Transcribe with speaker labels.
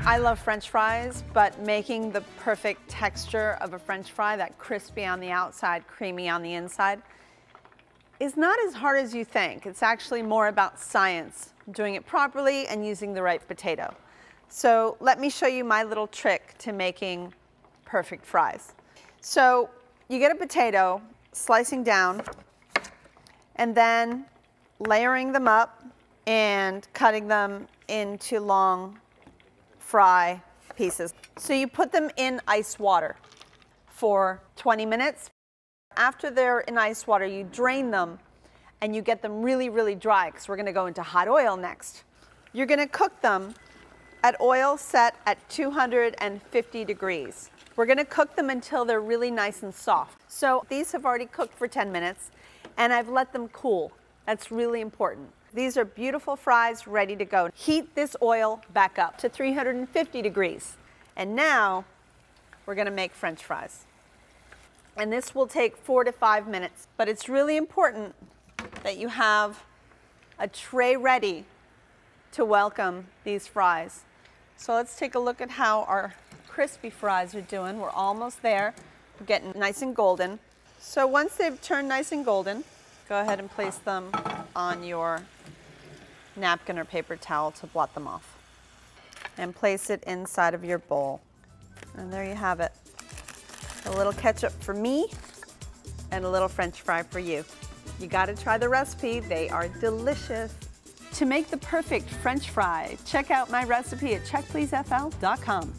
Speaker 1: I love French fries, but making the perfect texture of a French fry, that crispy on the outside, creamy on the inside, is not as hard as you think. It's actually more about science, doing it properly and using the right potato. So let me show you my little trick to making perfect fries. So you get a potato, slicing down, and then layering them up and cutting them into long fry pieces. So you put them in ice water for 20 minutes. After they're in ice water, you drain them and you get them really, really dry because we're going to go into hot oil next. You're going to cook them at oil set at 250 degrees. We're going to cook them until they're really nice and soft. So these have already cooked for 10 minutes and I've let them cool. That's really important. These are beautiful fries ready to go. Heat this oil back up to 350 degrees. And now we're going to make French fries. And this will take 4 to 5 minutes. But it's really important that you have a tray ready to welcome these fries. So let's take a look at how our crispy fries are doing. We're almost there. We're getting nice and golden. So once they've turned nice and golden, go ahead and place them on your napkin or paper towel to blot them off. And place it inside of your bowl. And there you have it. A little ketchup for me and a little French fry for you. You gotta try the recipe, they are delicious. To make the perfect French fry, check out my recipe at checkpleasefl.com.